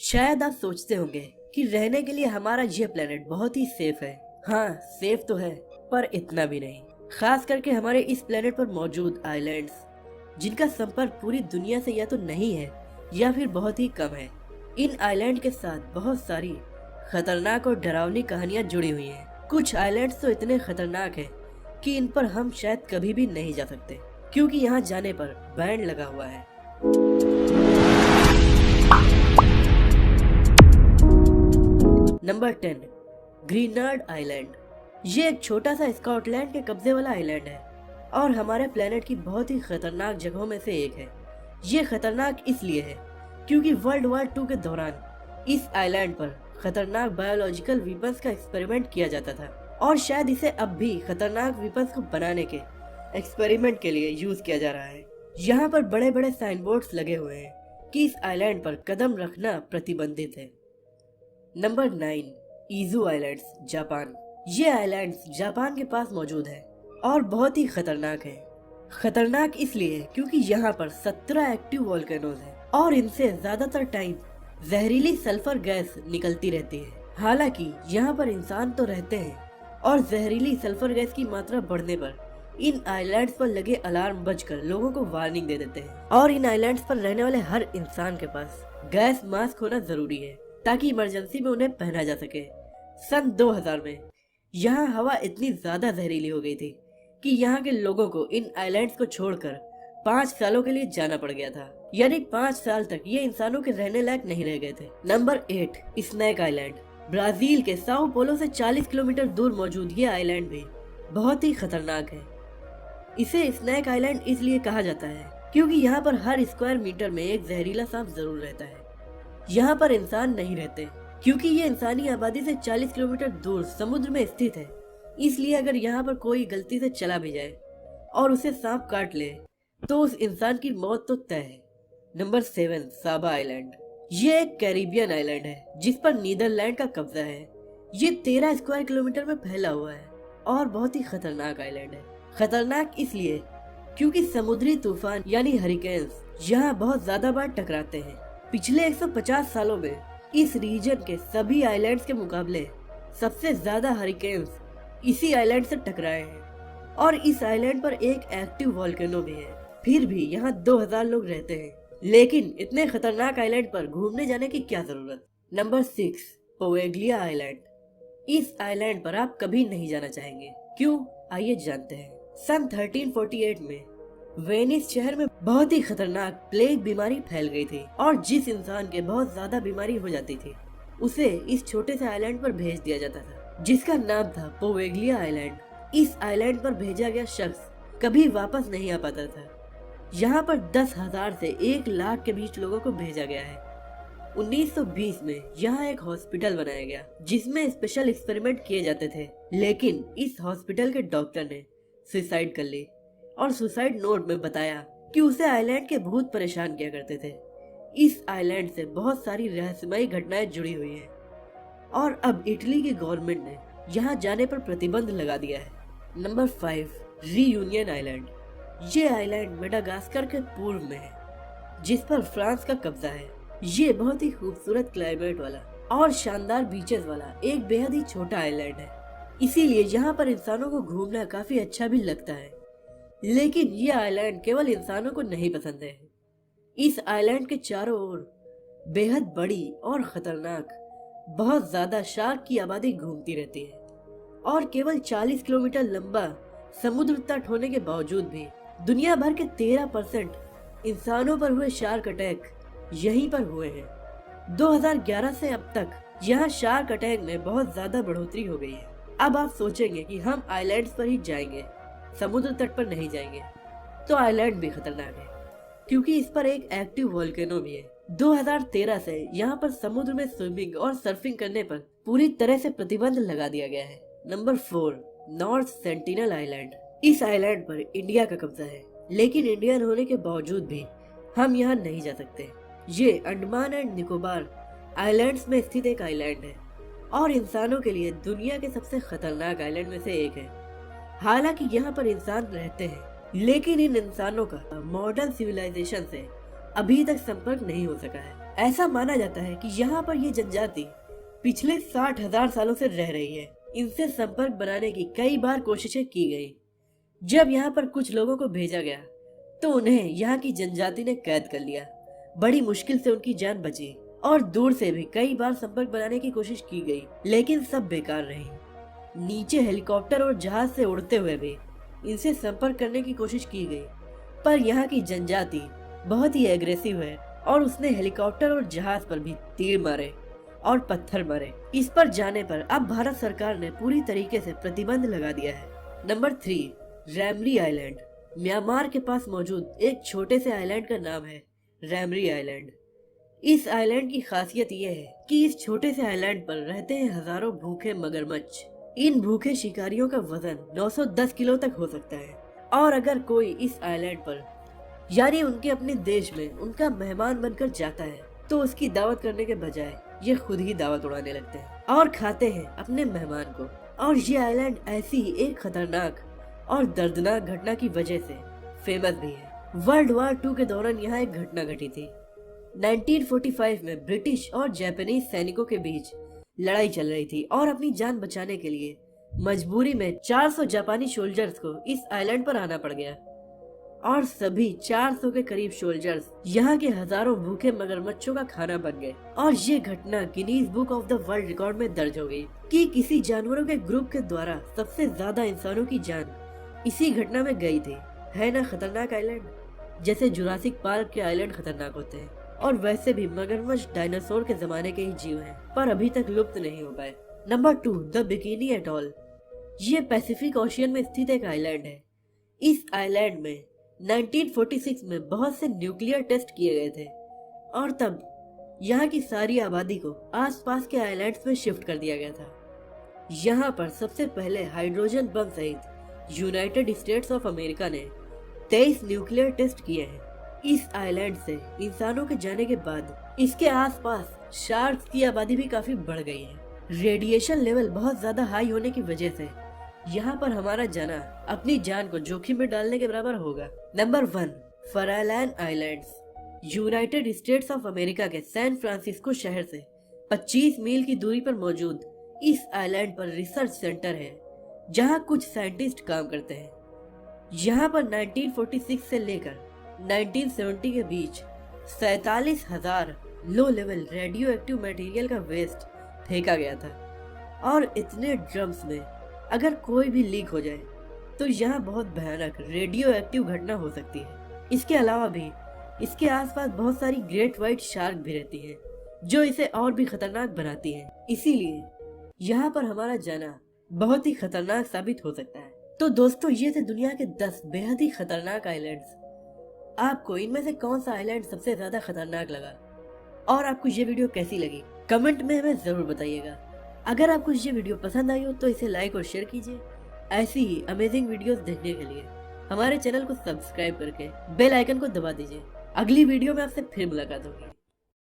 शायद आप सोचते होंगे कि रहने के लिए हमारा यह प्लेनेट बहुत ही सेफ है। हाँ, सेफ तो है, पर इतना भी नहीं। खास करके हमारे इस प्लेनेट पर मौजूद आइलैंड्स, जिनका संपर्क पूरी दुनिया से या तो नहीं है या फिर बहुत ही कम है। इन आइलैंड के साथ बहुत सारी खतरनाक और डरावनी कहानियां जुड़ी हुई हैं। कुछ आइलैंड्स तो इतने खतरनाक हैं कि इन पर हम शायद कभी भी नहीं जा सकते, क्योंकि यहाँ जाने पर बैन लगा हुआ है। Number 10, Greenland island. ये एक छोटा सा स्कॉटलैंड के कब्जे वाला आइलैंड है और हमारे प्लेनेट की बहुत ही खतरनाक जगहों में से एक है। ये खतरनाक इसलिए है क्योंकि वर्ल्ड वॉर 2 के दौरान इस आइलैंड पर खतरनाक बायोलॉजिकल वीपन्स का एक्सपेरिमेंट किया जाता था और शायद इसे अब भी खतरनाक वीपन्स को बनाने के एक्सपेरिमेंट के लिए यूज किया जा रहा है। यहाँ पर बड़े बड़े साइन बोर्ड्स लगे हुए हैं कि इस आइलैंड पर कदम रखना प्रतिबंधित है। Number 9, Izu islands, Japan. ये आइलैंड्स जापान के पास मौजूद है और बहुत ही खतरनाक है। खतरनाक इसलिए क्योंकि यहाँ पर 17 एक्टिव वोल्केनोज हैं और इनसे ज्यादातर टाइम जहरीली सल्फर गैस निकलती रहती है। हालांकि यहाँ पर इंसान तो रहते हैं और जहरीली सल्फर गैस की मात्रा बढ़ने पर इन आइलैंड्स पर लगे अलार्म बजकर लोगों को वार्निंग दे देते हैं और इन आइलैंड्स पर रहने वाले हर इंसान के पास गैस मास्क होना जरूरी है ताकि इमरजेंसी में उन्हें पहना जा सके। सन 2000 में यहाँ हवा इतनी ज्यादा जहरीली हो गई थी कि यहाँ के लोगों को इन आइलैंड्स को छोड़कर 5 सालों के लिए जाना पड़ गया था, यानी 5 साल तक ये इंसानों के रहने लायक नहीं रह गए थे। Number 8, snake island. ब्राजील के साओ पोलो से 40 किलोमीटर दूर मौजूद ये आइलैंड भी बहुत ही खतरनाक है। इसे स्नैक आइलैंड इसलिए कहा जाता है क्योंकि यहाँ पर हर स्क्वायर मीटर में एक जहरीला सांप जरूर रहता है। यहाँ पर इंसान नहीं रहते क्योंकि ये इंसानी आबादी से 40 किलोमीटर दूर समुद्र में स्थित है। इसलिए अगर यहाँ पर कोई गलती से चला भी जाए और उसे सांप काट ले तो उस इंसान की मौत तो तय है। नंबर 7, साबा आइलैंड। ये एक कैरिबियन आइलैंड है जिस पर नीदरलैंड का कब्जा है। ये 13 स्क्वायर किलोमीटर में फैला हुआ है और बहुत ही खतरनाक आइलैंड है। खतरनाक इसलिए क्योंकि समुद्री तूफान यानी हरिकेन्स यहाँ बहुत ज्यादा बार टकराते हैं। पिछले 150 सालों में इस रीजन के सभी आइलैंड्स के मुकाबले सबसे ज्यादा हरिकेन्स इसी आइलैंड से टकराए हैं और इस आइलैंड पर एक एक्टिव वोल्केनो भी है। फिर भी यहाँ 2000 लोग रहते हैं, लेकिन इतने खतरनाक आइलैंड पर घूमने जाने की क्या जरूरत। Number 6, Poveglia island. इस आइलैंड पर आप कभी नहीं जाना चाहेंगे। क्यों, आइए जानते हैं। सन 1348 में वेनिस शहर में बहुत ही खतरनाक प्लेग बीमारी फैल गई थी और जिस इंसान के बहुत ज्यादा बीमारी हो जाती थी उसे इस छोटे से आइलैंड पर भेज दिया जाता था जिसका नाम था पोवेग्लिया आइलैंड। इस आइलैंड पर भेजा गया शख्स कभी वापस नहीं आ पाता था। यहाँ पर 10,000 से 1 लाख के बीच लोगों को भेजा गया है। 1920 में यहाँ एक हॉस्पिटल बनाया गया जिसमें स्पेशल एक्सपेरिमेंट किए जाते थे, लेकिन इस हॉस्पिटल के डॉक्टर ने सुसाइड कर ली और सुसाइड नोट में बताया कि उसे आइलैंड के भूत परेशान किया करते थे। इस आइलैंड से बहुत सारी रहस्यमयी घटनाएं जुड़ी हुई हैं और अब इटली की गवर्नमेंट ने यहाँ जाने पर प्रतिबंध लगा दिया है। Number 5, reunion island. ये आइलैंड मेडागास्कर के पूर्व में है जिस पर फ्रांस का कब्जा है। ये बहुत ही खूबसूरत क्लाइमेट वाला और शानदार बीचेस वाला एक बेहद ही छोटा आइलैंड है, इसीलिए यहाँ पर इंसानों को घूमना काफी अच्छा भी लगता है। लेकिन ये आइलैंड केवल इंसानों को नहीं पसंद है। इस आइलैंड के चारों ओर बेहद बड़ी और खतरनाक बहुत ज्यादा शार्क की आबादी घूमती रहती है और केवल 40 किलोमीटर लंबा समुद्र तट होने के बावजूद भी दुनिया भर के 13% इंसानों पर हुए शार्क अटैक यहीं पर हुए हैं। 2011 से अब तक यहाँ शार्क अटैक में बहुत ज्यादा बढ़ोतरी हो गई है। अब आप सोचेंगे कि हम आइलैंड्स पर ही जाएंगे, समुद्र तट पर नहीं जाएंगे, तो आइलैंड भी खतरनाक है क्योंकि इस पर एक एक्टिव वोल्केनो भी है। 2013 से यहाँ पर समुद्र में स्विमिंग और सर्फिंग करने पर पूरी तरह से प्रतिबंध लगा दिया गया है। Number 4, north sentinel island. इस आइलैंड पर इंडिया का कब्जा है, लेकिन इंडियन होने के बावजूद भी हम यहाँ नहीं जा सकते। ये अंडमान एंड निकोबार आइलैंड्स में स्थित एक आइलैंड है और इंसानों के लिए दुनिया के सबसे खतरनाक आइलैंड में से एक है। हालांकि यहाँ पर इंसान रहते हैं, लेकिन इन इंसानों का मॉडर्न सिविलाइजेशन से अभी तक संपर्क नहीं हो सका है। ऐसा माना जाता है कि यहाँ पर ये जनजाति पिछले 60,000 सालों से रह रही है। इनसे संपर्क बनाने की कई बार कोशिशें की गई। जब यहाँ पर कुछ लोगों को भेजा गया तो उन्हें यहाँ की जनजाति ने कैद कर लिया। बड़ी मुश्किल से उनकी जान बची और दूर से भी कई बार संपर्क बनाने की कोशिश की गई, लेकिन सब बेकार रही। नीचे हेलीकॉप्टर और जहाज से उड़ते हुए भी इनसे संपर्क करने की कोशिश की गई, पर यहाँ की जनजाति बहुत ही एग्रेसिव है और उसने हेलीकॉप्टर और जहाज पर भी तीर मारे और पत्थर मारे। इस पर जाने पर अब भारत सरकार ने पूरी तरीके से प्रतिबंध लगा दिया है। Number 3, रैमरी island. म्यांमार के पास मौजूद एक छोटे से आइलैंड का नाम है रैमरी आइलैंड। इस आइलैंड की खासियत यह है कि इस छोटे से आइलैंड पर रहते हैं हजारों भूखे मगरमच्छ। इन भूखे शिकारियों का वजन 910 किलो तक हो सकता है और अगर कोई इस आइलैंड पर यानी उनके अपने देश में उनका मेहमान बनकर जाता है तो उसकी दावत करने के बजाय ये खुद ही दावत उड़ाने लगते हैं और खाते हैं अपने मेहमान को। और ये आइलैंड ऐसी ही एक खतरनाक और दर्दनाक घटना की वजह से फेमस भी है। वर्ल्ड वॉर 2 के दौरान यहाँ एक घटना घटी थी। 1945 में ब्रिटिश और जापानीज सैनिकों के बीच लड़ाई चल रही थी और अपनी जान बचाने के लिए मजबूरी में 400 जापानी सोल्जर्स को इस आइलैंड पर आना पड़ गया और सभी 400 के करीब सोल्जर्स यहाँ के हजारों भूखे मगरमच्छों का खाना बन गए। और ये घटना Guinness book of the world record में दर्ज हो गई कि किसी जानवरों के ग्रुप के द्वारा सबसे ज्यादा इंसानों की जान इसी घटना में गई थी। है ना खतरनाक आइलैंड? जैसे जुरासिक पार्क के आइलैंड खतरनाक होते हैं और वैसे भी मगरमच्छ डायनासोर के जमाने के ही जीव हैं, पर अभी तक लुप्त नहीं हो पाए। Number 2, the bikini atoll. ये पैसिफिक ओशियन में स्थित एक आइलैंड है। इस आइलैंड में 1946 में बहुत से न्यूक्लियर टेस्ट किए गए थे और तब यहाँ की सारी आबादी को आसपास के आइलैंड्स में शिफ्ट कर दिया गया था। यहाँ पर सबसे पहले हाइड्रोजन बम सहित यूनाइटेड स्टेट्स ऑफ अमेरिका ने 23 न्यूक्लियर टेस्ट किए हैं। इस आइलैंड से इंसानों के जाने के बाद इसके आसपास शार्क्स की आबादी भी काफी बढ़ गई है। रेडिएशन लेवल बहुत ज्यादा हाई होने की वजह से यहाँ पर हमारा जाना अपनी जान को जोखिम में डालने के बराबर होगा। Number 1, Farallon islands. United States of America के सैन फ्रांसिस्को शहर से 25 मील की दूरी पर मौजूद इस आइलैंड पर रिसर्च सेंटर है जहाँ कुछ साइंटिस्ट काम करते हैं। यहाँ पर 1946 से लेकर 1970 के बीच 47,000 low level radio active material का वेस्ट फेंका गया था और इतने ड्रम्स में अगर कोई भी लीक हो जाए तो यहाँ बहुत भयानक रेडियो एक्टिव घटना हो सकती है। इसके अलावा भी इसके आसपास बहुत सारी ग्रेट व्हाइट शार्क भी रहती है जो इसे और भी खतरनाक बनाती है। इसीलिए यहाँ पर हमारा जाना बहुत ही खतरनाक साबित हो सकता है। तो दोस्तों, ये थे दुनिया के 10 बेहद ही खतरनाक आइलैंड्स। आपको इनमें से कौन सा आइलैंड सबसे ज्यादा खतरनाक लगा और आपको ये वीडियो कैसी लगी कमेंट में हमें जरूर बताइएगा। अगर आपको ये वीडियो पसंद आई हो तो इसे लाइक और शेयर कीजिए। ऐसी ही अमेजिंग वीडियोस देखने के लिए हमारे चैनल को सब्सक्राइब करके बेल आइकन को दबा दीजिए। अगली वीडियो में आपसे फिर मुलाकात होगी।